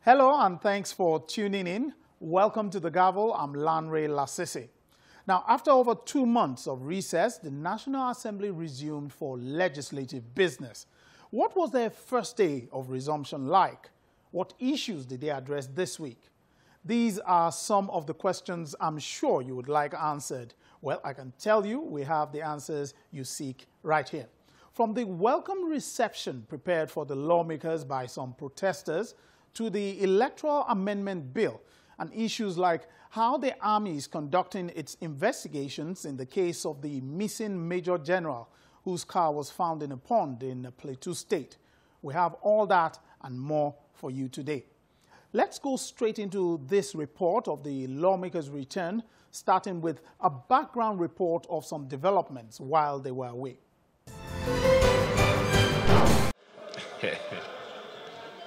Hello and thanks for tuning in. Welcome to the Gavel. I'm Lanre Lasisi. Now, after over 2 months of recess, the National Assembly resumed for legislative business. What was their first day of resumption like? What issues did they address this week? These are some of the questions I'm sure you would like answered. Well, I can tell you we have the answers you seek right here. From the welcome reception prepared for the lawmakers by some protesters, to the Electoral Amendment Bill and issues like how the Army is conducting its investigations in the case of the missing Major General whose car was found in a pond in Plateau State. We have all that and more for you today. Let's go straight into this report of the lawmakers' return, starting with a background report of some developments while they were away.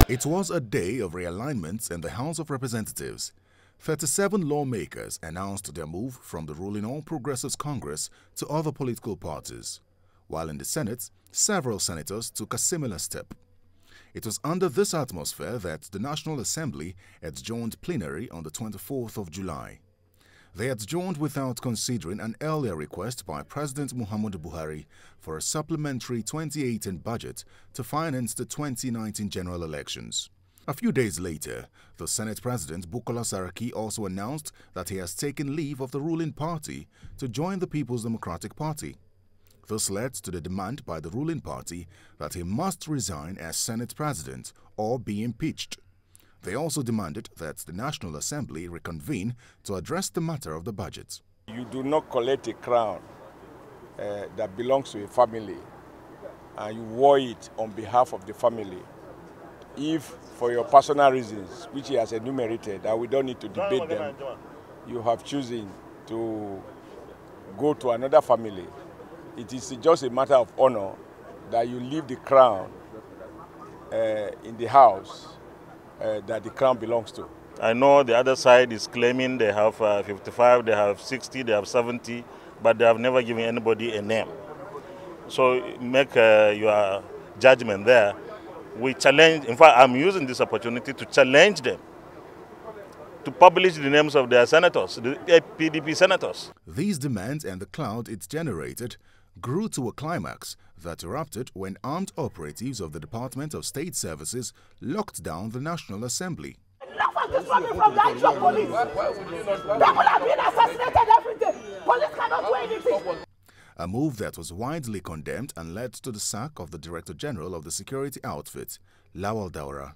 It was a day of realignments in the House of Representatives. 37 lawmakers announced their move from the ruling All Progressives Congress to other political parties, while in the Senate, several senators took a similar step. It was under this atmosphere that the National Assembly adjourned plenary on the 24th of July. They adjourned without considering an earlier request by President Muhammadu Buhari for a supplementary 2018 budget to finance the 2019 general elections. A few days later, the Senate President Bukola Saraki also announced that he has taken leave of the ruling party to join the People's Democratic Party. This led to the demand by the ruling party that he must resign as Senate President or be impeached. They also demanded that the National Assembly reconvene to address the matter of the budget. You do not collect a crown that belongs to a family and you wore it on behalf of the family if, for your personal reasons, which he has enumerated, and we don't need to debate them, you have chosen to go to another family. It is just a matter of honor that you leave the crown in the house that the crown belongs to. I know the other side is claiming they have 55, they have 60, they have 70, but they have never given anybody a name. So make your judgment there. We challenge, in fact, I'm using this opportunity to challenge them to publish the names of their senators, the PDP senators. These demands and the cloud it generated grew to a climax that erupted when armed operatives of the Department of State Services locked down the National Assembly. Enough of this money from the actual police. People have been assassinated every day. Police cannot do anything. A move that was widely condemned and led to the sack of the Director General of the security outfit, Lawal Daura.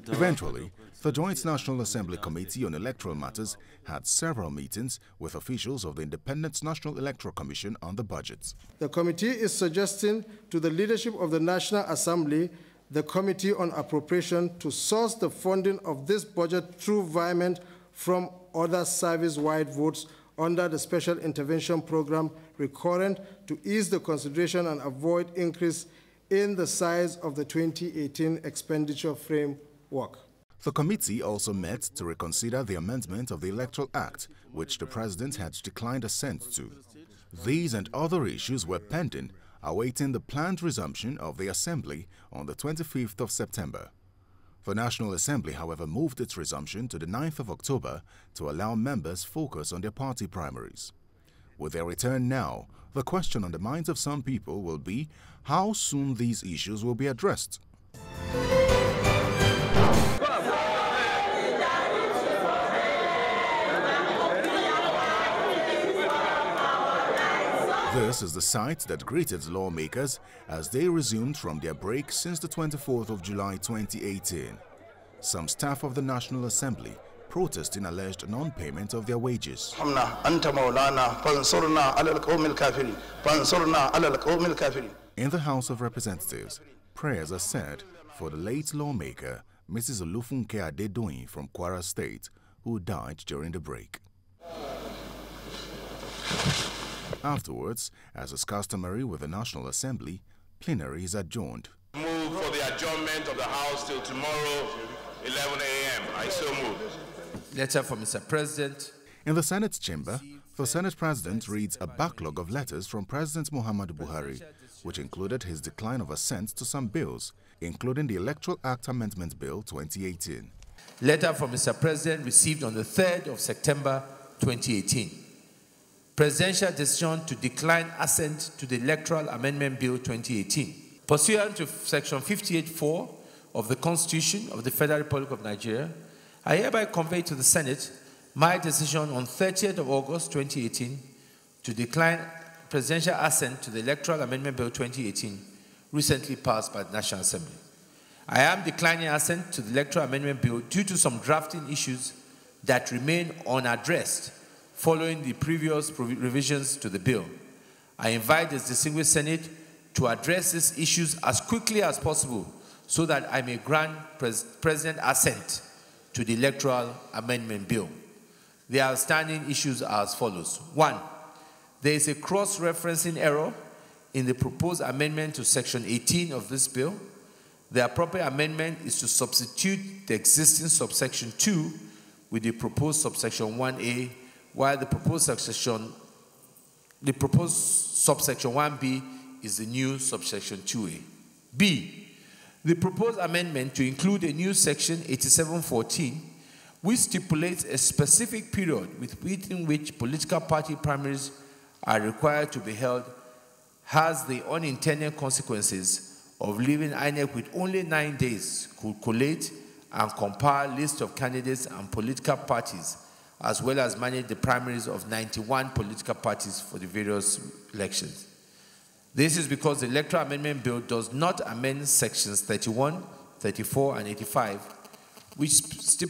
Eventually, the Joint National Assembly Committee on Electoral Matters had several meetings with officials of the Independent National Electoral Commission on the budget. The committee is suggesting to the leadership of the National Assembly, the Committee on Appropriation, to source the funding of this budget through virement from other service-wide votes under the Special Intervention Program recurrent to ease the consideration and avoid increase in the size of the 2018 expenditure framework. The committee also met to reconsider the amendment of the Electoral Act, which the President had declined assent to. These and other issues were pending, awaiting the planned resumption of the Assembly on the 25th of September. The National Assembly, however, moved its resumption to the 9th of October to allow members focus on their party primaries. With their return now, the question on the minds of some people will be how soon these issues will be addressed. This is the sight that greeted lawmakers as they resumed from their break since the 24th of July 2018. Some staff of the National Assembly protesting alleged non-payment of their wages. In the House of Representatives, prayers are said for the late lawmaker, Mrs. Olufunke Adedoyin from Kwara State, who died during the break. Afterwards, as is customary with the National Assembly, plenary is adjourned. Move for the adjournment of the House till tomorrow, 11 a.m. I so move. Letter from Mr. President. In the Senate chamber, the Senate President reads a backlog of letters from President Muhammadu Buhari, which included his decline of assent to some bills, including the Electoral Act Amendment Bill 2018. Letter from Mr. President received on the 3rd of September 2018. Presidential decision to decline assent to the Electoral Amendment Bill 2018. Pursuant to Section 58(4) of the Constitution of the Federal Republic of Nigeria, I hereby convey to the Senate my decision on 30th of August 2018 to decline presidential assent to the Electoral Amendment Bill 2018 recently passed by the National Assembly. I am declining assent to the Electoral Amendment Bill due to some drafting issues that remain unaddressed following the previous revisions to the bill. I invite the distinguished Senate to address these issues as quickly as possible so that I may grant President assent to the Electoral Amendment Bill. The outstanding issues are as follows. 1. There is a cross-referencing error in the proposed amendment to Section 18 of this bill. The appropriate amendment is to substitute the existing subsection 2 with the proposed subsection 1A, while the proposed subsection 1B is the new subsection 2A. B. The proposed amendment to include a new section 8714, which stipulates a specific period within which political party primaries are required to be held, has the unintended consequences of leaving INEC with only 9 days to collate and compile lists of candidates and political parties, as well as manage the primaries of 91 political parties for the various elections. This is because the Electoral Amendment Bill does not amend sections 31, 34, and 85, which stipulate